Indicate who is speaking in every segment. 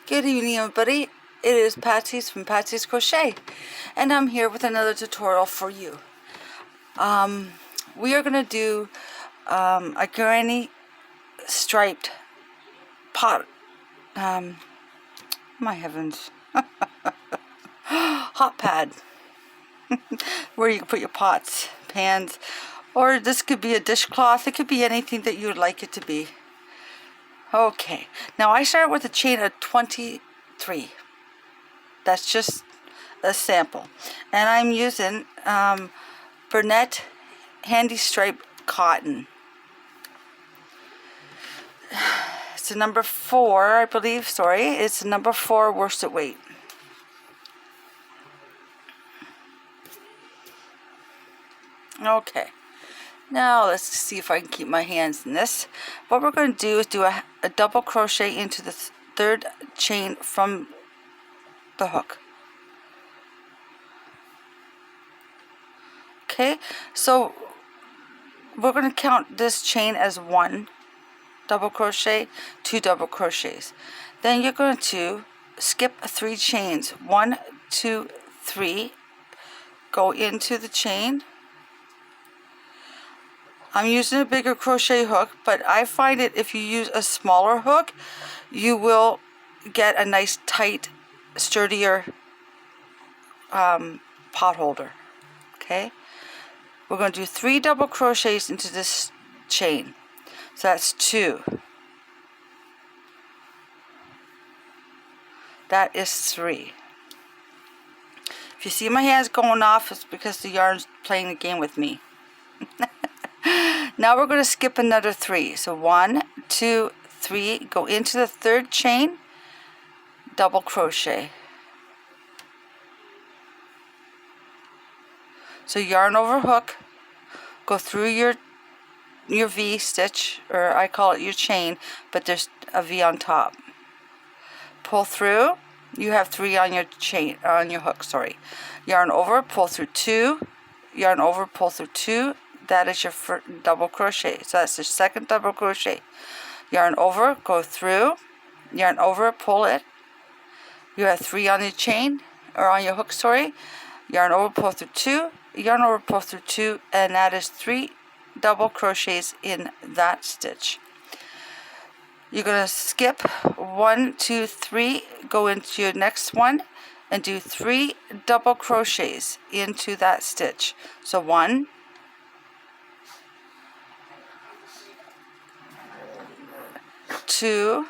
Speaker 1: Good evening, everybody. It is Patsy's from Patsy's Crochet, and I'm here with another tutorial for you. We are going to do a granny striped pot, my heavens, hot pad, where you can put your pots, pans, or this could be a dishcloth. It could be anything that you would like it to be. Okay, now I start with a chain of 23. That's just a sample, and I'm using Burnett Handy Stripe cotton. It's a number 4, I believe. Sorry, it's a number 4 worsted weight. Okay, now let's see if I can keep my hands in this. What we're going to do is do a double crochet into the third chain from the hook. Okay, so we're going to count this chain as 1 double crochet, 2 double crochets. Then you're going to skip 3 chains, 1, 2, 3, go into the chain. I'm using a bigger crochet hook, but I find it if you use a smaller hook, you will get a nice tight, sturdier pot holder. Okay, we're going to do 3 double crochets into this chain. So that's 2. That is 3. If you see my hands going off, it's because the yarn's playing the game with me. Now we're going to skip another 3. So 1, 2, 3, go into the third chain, double crochet. So yarn over hook, go through your V stitch, or I call it your chain, but there's a V on top. Pull through. You have 3 on your chain, on your hook. Sorry. Yarn over, pull through 2. Yarn over, pull through 2. That is your first double crochet. So that's the second double crochet. Yarn over, go through. Yarn over, pull it. You have 3 on your chain, or on your hook. Sorry. Yarn over, pull through 2. Yarn over, pull through 2, and that is 3 double crochets in that stitch. You're going to skip 1, 2, 3, go into your next one and do 3 double crochets into that stitch. So 1, 2,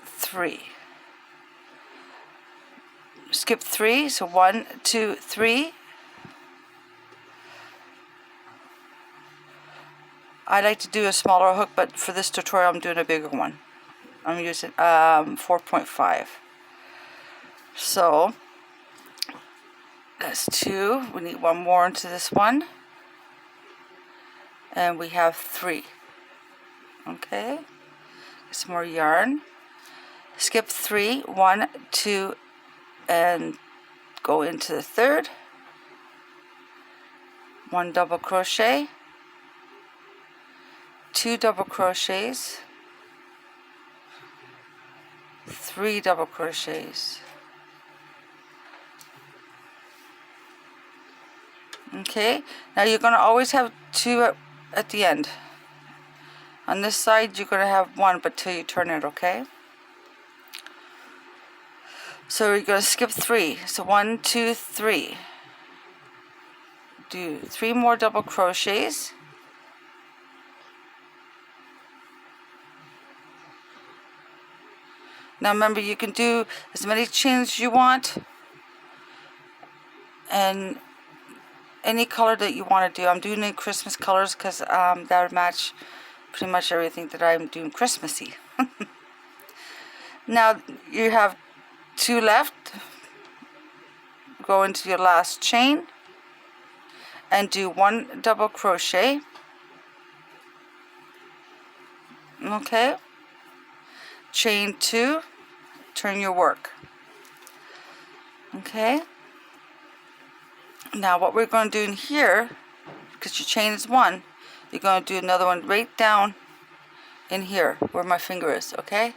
Speaker 1: 3. Skip 3, so 1, 2, 3. I like to do a smaller hook, but for this tutorial I'm doing a bigger one. I'm using 4.5. So that's 2. We need 1 more into this one, and we have 3. Okay, some more yarn. Skip 3, 1, 2, and go into the third. 1 double crochet, 2 double crochets, 3 double crochets. Okay, now you're going to always have 2 at the end. On this side you're going to have 1, but till you turn it. Okay, so you're going to skip 3. So 1, 2, 3. Do 3 more double crochets. Now remember, you can do as many chains as you want, and any color that you want to do. I'm doing in Christmas colors because that would match pretty much everything that I'm doing Christmassy. Now you have 2 left. Go into your last chain and do 1 double crochet. Okay, chain 2, turn your work. Okay, now what we're going to do in here, because your chain is 1, you're going to do another one right down in here where my finger is, okay?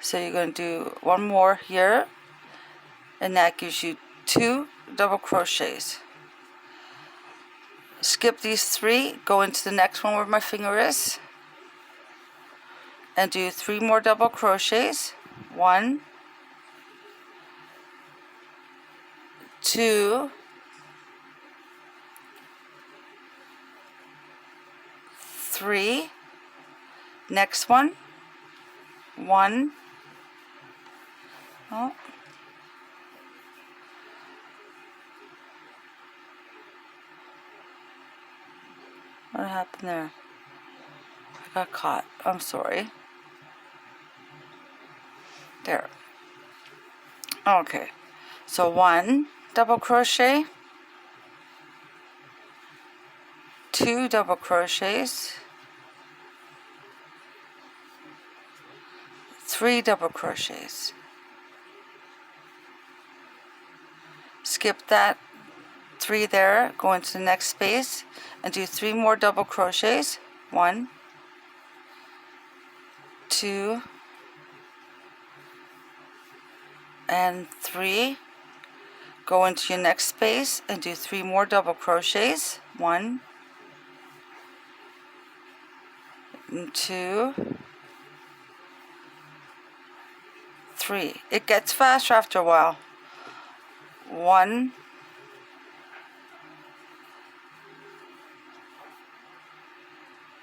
Speaker 1: So you're going to do one more here, and that gives you 2 double crochets. Skip these 3, go into the next one where my finger is, and do 3 more double crochets. 1, 2, 3. Next one. 1. Oh. What happened there? I got caught. I'm sorry. There. Okay. So 1 double crochet, 2 double crochets, 3 double crochets. Skip that 3 there, go into the next space and do 3 more double crochets. 1, 2, and 3. Go into your next space and do 3 more double crochets. 1, and 2, 3. It gets faster after a while. 1,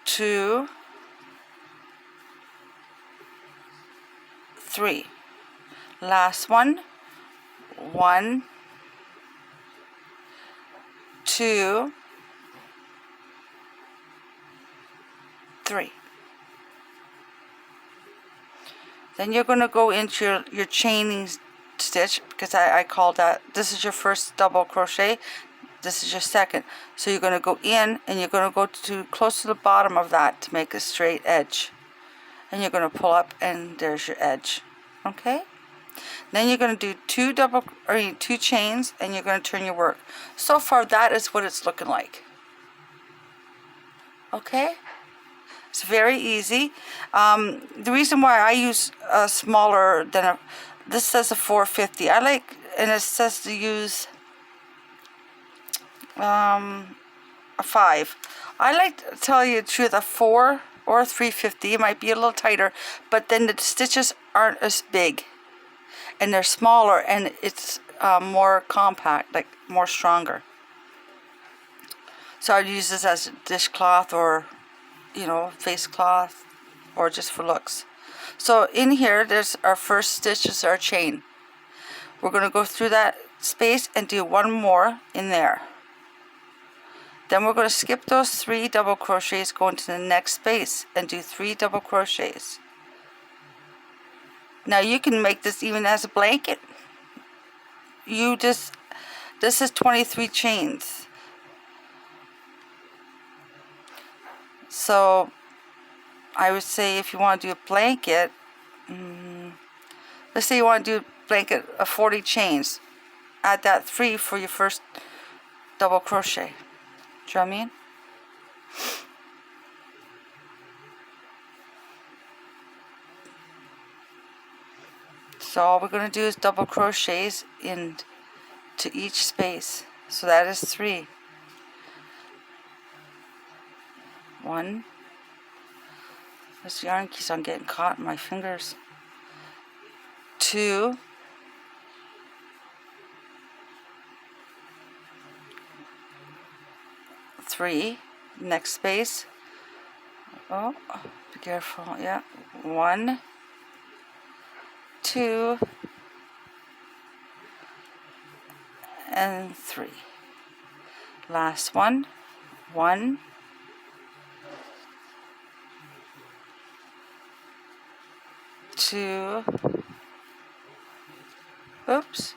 Speaker 1: 2, 3. Last one. 1, 2, 3. Then you're going to go into your chaining stitch, because I call that, this is your first double crochet, this is your second. So you're going to go in and you're going to go to close to the bottom of that to make a straight edge. And you're going to pull up and there's your edge. Okay? Then you're going to do 2 chains and you're going to turn your work. So far that is what it's looking like. Okay? It's very easy. The reason why I use a smaller than a, this says a 450. I like, and it says to use a 5. I like to tell you the truth, a 4 or a 350. It might be a little tighter, but then the stitches aren't as big, and they're smaller, and it's more compact, like more stronger. So I'd use this as a dishcloth, or face cloth, or just for looks. So in here, there's our first stitch is our chain. We're going to go through that space and do 1 more in there. Then we're going to skip those 3 double crochets, go into the next space and do 3 double crochets. Now you can make this even as a blanket. This is 23 chains. So I would say if you want to do a blanket, let's say you want to do a blanket of 40 chains, add that 3 for your first double crochet. Do you know what I mean? So all we're going to do is double crochets into each space. So that is 3. 1. This yarn keeps on getting caught in my fingers. 2. 3. Next space. Oh, be careful. Yeah. 1, 2, and 3. Last one. 1, 2, oops,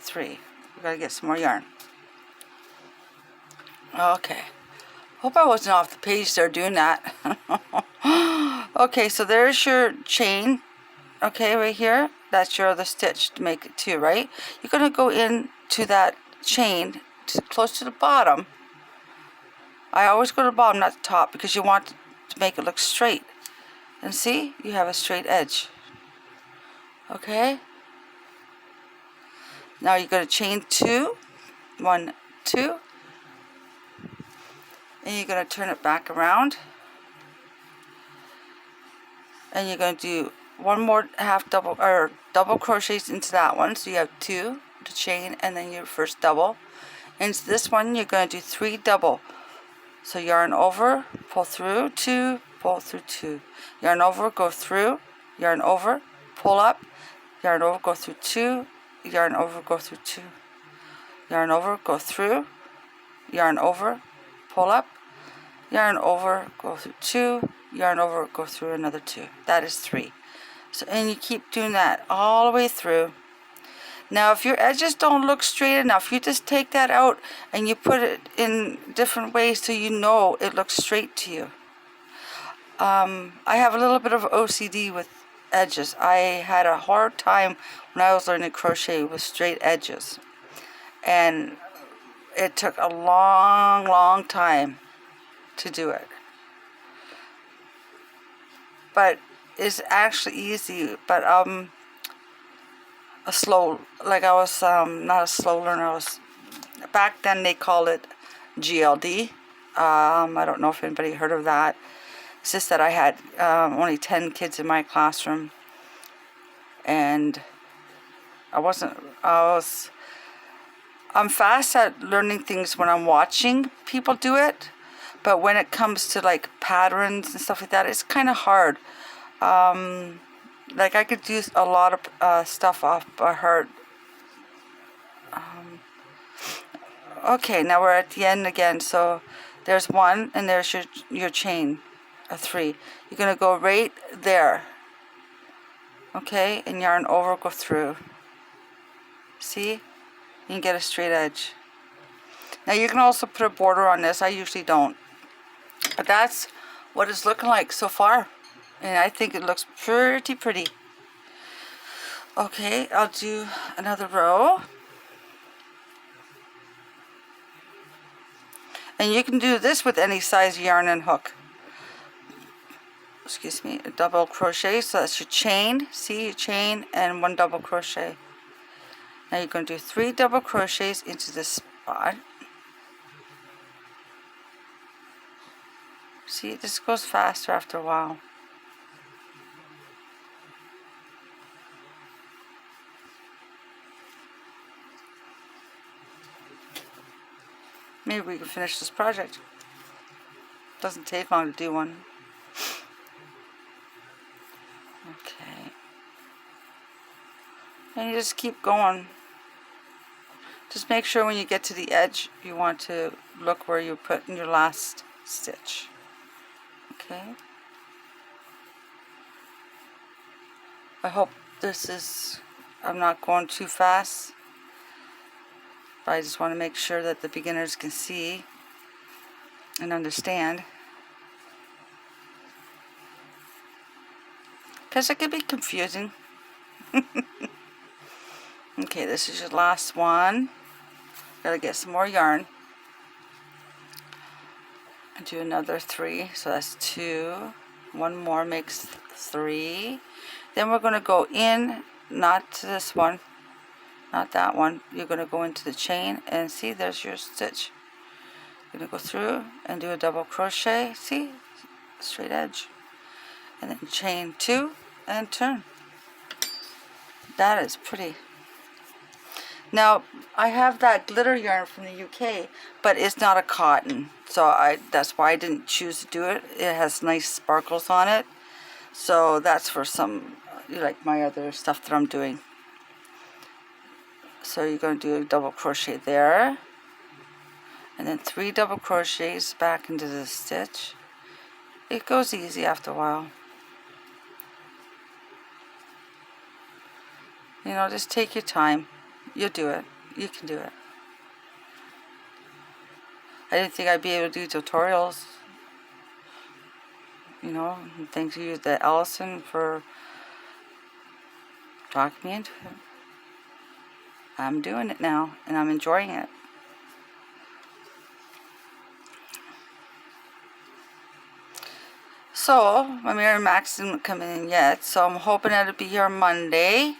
Speaker 1: 3. We gotta get some more yarn. Okay. Hope I wasn't off the page there doing that. Okay, so there's your chain. Okay, right here. That's your other stitch to make it 2, right? You're gonna go into that chain close to the bottom. I always go to the bottom, not the top, because you want to make it look straight. And see, you have a straight edge. Okay, now you're going to chain 2, 1, 2, and you're going to turn it back around, and you're going to do one more half double or double crochets into that one, so you have 2 to chain, and then your first double into this one. You're going to do 3 double, so yarn over, pull through 2, pull through 2, yarn over, go through, yarn over, pull up, yarn over, go through 2, yarn over, go through 2, yarn over, go through, yarn over, pull up, yarn over, go through 2, yarn over, go through another 2. That is 3. So, and you keep doing that all the way through. Now if your edges don't look straight enough, you just take that out and you put it in different ways so you know it looks straight to you. I have a little bit of OCD with edges. I had a hard time when I was learning crochet with straight edges, and it took a long time to do it, but it's actually easy. But a slow, like I was not a slow learner. I was, back then they called it GLD. I don't know if anybody heard of that. It's just that I had only 10 kids in my classroom, and I'm fast at learning things when I'm watching people do it, but when it comes to like patterns and stuff like that, it's kind of hard. Like I could do a lot of stuff off by heart. Okay, now we're at the end again. So there's 1, and there's your chain, a 3. You're gonna go right there. Okay, and yarn over, go through. See, you can get a straight edge. Now you can also put a border on this. I usually don't, but that's what it's looking like so far, and I think it looks pretty. Okay, I'll do another row, and you can do this with any size yarn and hook. Excuse me, a double crochet, so that's your chain. See, your chain and 1 double crochet. Now you're going to do 3 double crochets into this spot. See, this goes faster after a while. Maybe we can finish this project. Doesn't take long to do one. Okay. And you just keep going. Just make sure when you get to the edge, you want to look where you put in your last stitch. Okay. I hope this is, I'm not going too fast. But I just want to make sure that the beginners can see and understand, because it could be confusing. Okay, this is your last one. Gotta get some more yarn and do another 3, so that's 2. 1 more makes 3. Then we're going to go in, not to this one, not that one. You're going to go into the chain, and see, there's your stitch. You're going to go through and do a double crochet. See, straight edge, and then chain 2 and turn. That is pretty. Now I have that glitter yarn from the UK, but it's not a cotton, so that's why I didn't choose to do it. It has nice sparkles on it, so that's for some, like my other stuff that I'm doing. So you're going to do a double crochet there, and then 3 double crochets back into the stitch. It goes easy after a while. You know, just take your time. You'll do it. You can do it. I didn't think I'd be able to do tutorials. You know, and thank you to Allison for talking me into it. I'm doing it now, and I'm enjoying it. So my Mary Max didn't come in yet, so I'm hoping that it'll be here Monday.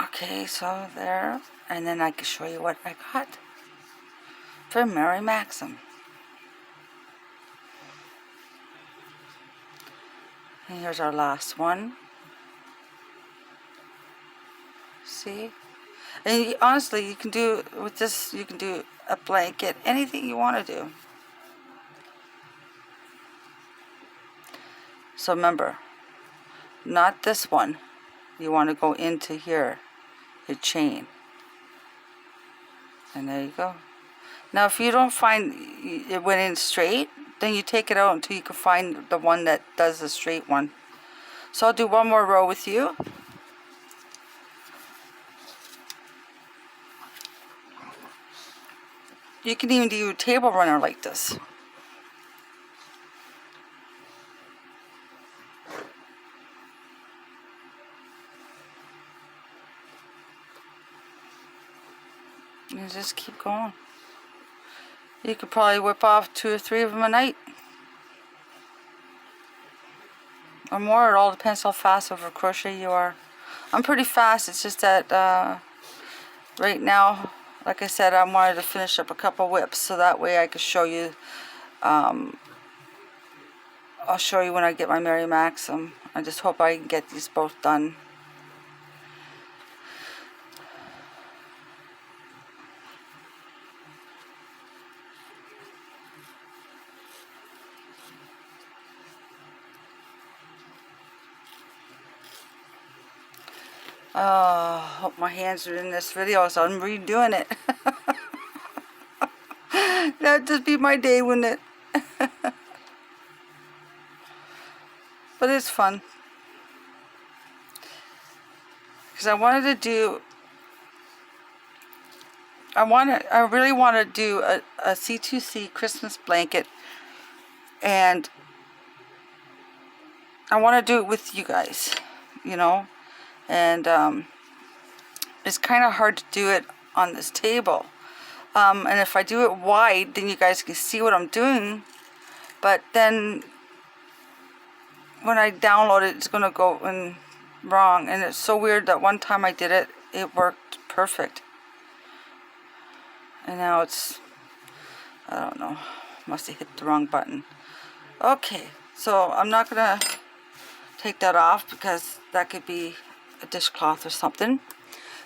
Speaker 1: Okay, so there, and then I can show you what I got for Mary Maxim. And here's our last one. See? And honestly, you can do, with this, you can do a blanket, anything you want to do. So remember, not this one. You want to go into here, your chain. And there you go. Now if you don't find it went in straight, then you take it out until you can find the one that does the straight one. So I'll do one more row with you. You can even do a table runner like this. And just keep going. You could probably whip off 2 or 3 of them a night. Or more, it all depends how fast over crochet you are. I'm pretty fast, it's just that right now, like I said, I wanted to finish up a couple whips so that way I could show you. I'll show you when I get my Mary Maxim. I just hope I can get these both done. Hope my hands are in this video, so I'm redoing it. That'd just be my day, wouldn't it? But it's fun. Because I wanted to do, I really want to do a C2C Christmas blanket, and I want to do it with you guys, you know, and it's kind of hard to do it on this table, and if I do it wide, then you guys can see what I'm doing, but then when I download it, it's gonna go in wrong, and it's so weird that one time I did it, it worked perfect, and now it's, I don't know, must have hit the wrong button. Okay, so I'm not gonna take that off because that could be a dishcloth or something.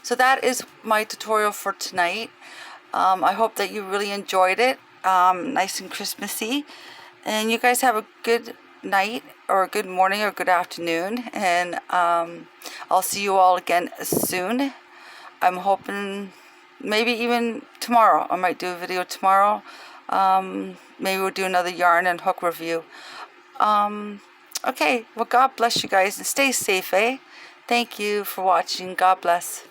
Speaker 1: So that is my tutorial for tonight. I hope that you really enjoyed it. Nice and Christmassy, and you guys have a good night or a good morning or good afternoon, and I'll see you all again soon. I'm hoping maybe even tomorrow. I might do a video tomorrow. Maybe we'll do another yarn and hook review. Okay, well, God bless you guys and stay safe, eh? Thank you for watching. God bless.